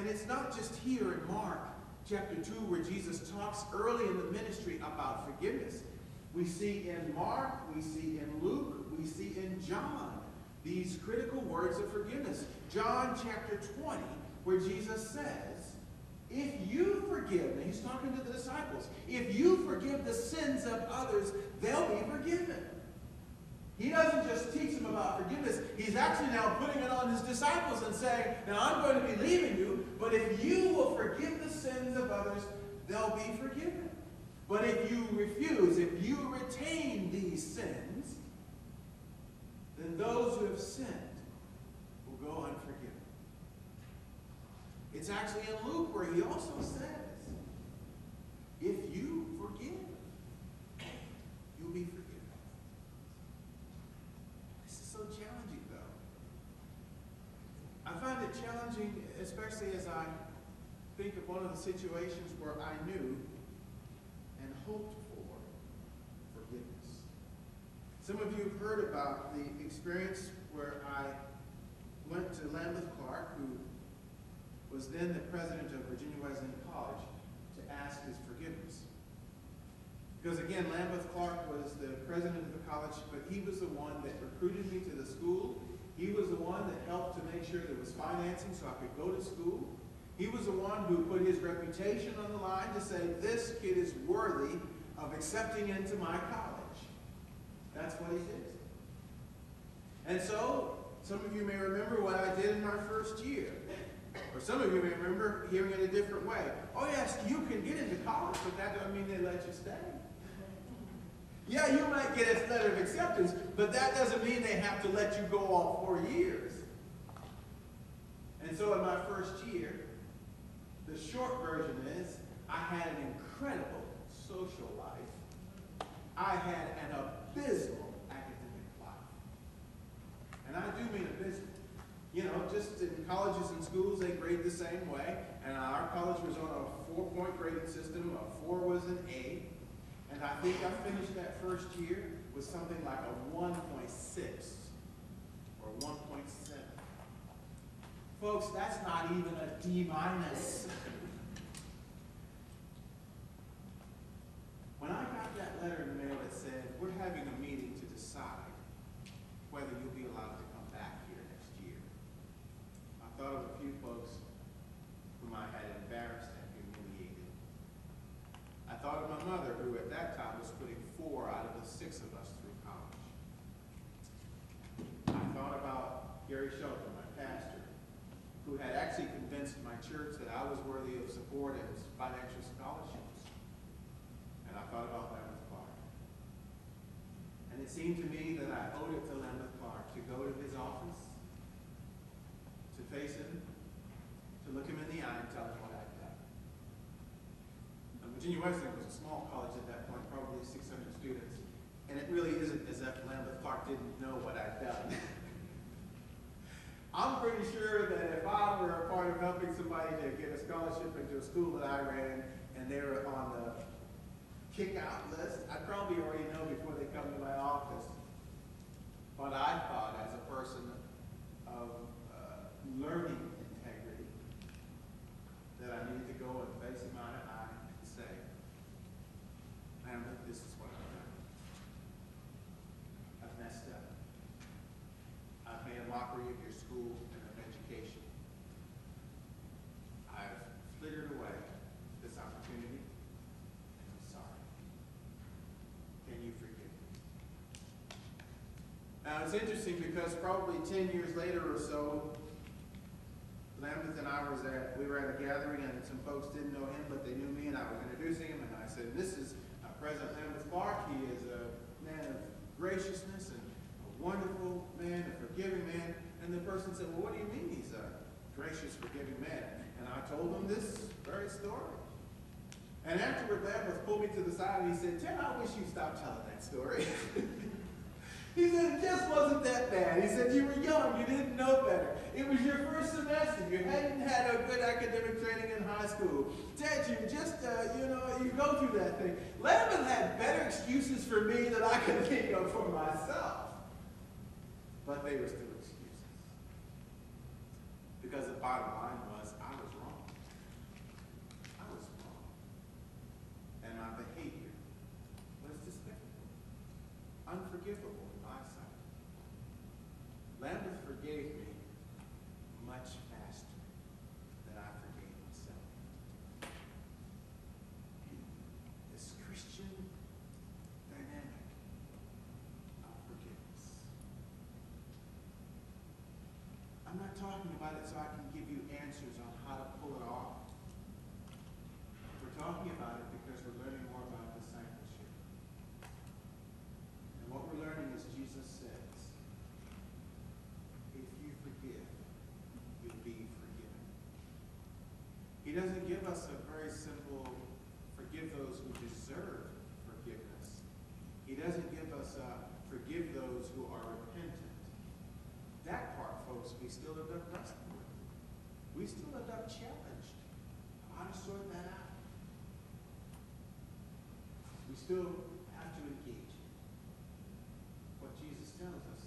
And it's not just here in Mark chapter 2 where Jesus talks early in the ministry about forgiveness. We see in Mark, we see in Luke, we see in John these critical words of forgiveness. John chapter 20, where Jesus says, if you forgive, and he's talking to the disciples, if you forgive the sins of others, they'll be forgiven. He doesn't just teach them about forgiveness. He's actually now putting it on his disciples and saying, now I'm going to be leaving you, but if you will forgive the sins of others, they'll be forgiven. But if you refuse, if you retain these sins, then those who have sinned will go unforgiven. It's actually in Luke where he also says, if you forgive, you'll be forgiven. This is so challenging, though. I find it challenging, especially as I think of one of the situations where I knew and hoped for forgiveness. Some of you have heard about the experience where I went to Lambeth Clark, who was then the president of Virginia Wesleyan College, to ask his forgiveness. Because again, Lambeth Clark was the president of the college, but he was the one that recruited me to the school. He was the one that helped to make sure there was financing so I could go to school. He was the one who put his reputation on the line to say, this kid is worthy of accepting into my college. That's what he did. And so, some of you may remember what I did in my first year. Or some of you may remember hearing it a different way. Oh yes, you can get into college, but that doesn't mean they let you stay. Yeah, you might get a letter of acceptance, but that doesn't mean they have to let you go all 4 years. And so in my first year, the short version is, I had an incredible social life. I had an abysmal academic life. And I do mean abysmal. You know, just in colleges and schools, they grade the same way. And our college was on a 4-point grading system. A 4 was an A. And I think I finished that first year with something like a 1.6 or 1.7. Folks, that's not even a D-. When I got that letter in the mail that said, we're having a meeting to decide whether you'll be allowed to come back here next year, I thought of a few folks whom I had embarrassed and humiliated. I thought of my mother, who at that time was putting 4 out of the 6 of us through college. I thought about Gary Shelton, my pastor, who had actually convinced my church that I was worthy of support and financial scholarships. And I thought about Lambeth Clark. And it seemed to me that I owed it to Lambeth Clark to go to his office, to face him, to look him in the eye and tell him what I'd done. Now, Virginia Wesleyan was a small college at that point, probably 600 students. And it really isn't as if Lambeth Clark didn't know what I'd done. I'm pretty sure that if I were a part of helping somebody to get a scholarship into a school that I ran and they were on the kick-out list, I'd probably already know before they come to my office. But I thought, as a person of learning integrity, that I needed to go and face him eye to eye and say, Lambeth, this is what I've done. I've messed up. I've made a mockery of your school and of education. I've flickered away this opportunity, and I'm sorry. Can you forgive me? Now, it's interesting because probably 10 years later or so, Lambeth and I we were at a gathering, and some folks didn't know him, but they knew me, and I was introducing him, and I said, this is President Lambeth Clark. He is a man of graciousness and a wonderful man, a forgiving man. And the person said, well, what do you mean he's a gracious, forgiving man? And I told him this very story. And afterward, Lambeth pulled me to the side and he said, Ted, I wish you'd stop telling that story. He said, it just wasn't that bad. He said, you were young, you didn't know better. It was your first semester. You hadn't had a good academic training in high school. Ted, you just, you go through that thing. Lambeth had better excuses for me than I could think of for myself. But they were still excuses. Because the bottom line was, I was wrong. unforgivable in my sight. Lambeth forgave me much faster than I forgave myself. This Christian dynamic of forgiveness. I'm not talking about it so I can give you answers on how to pull it off. We're talking about it because we're learning more about discipleship. And what we're learning is Jesus says, if you forgive, you'll be forgiven. He doesn't give us a very simple, forgive those who deserve forgiveness. He doesn't give us a, forgive those who are repentant. That part, folks, we still end up wrestling with. We still end up challenged. How to sort that out? We still have to engage what Jesus tells us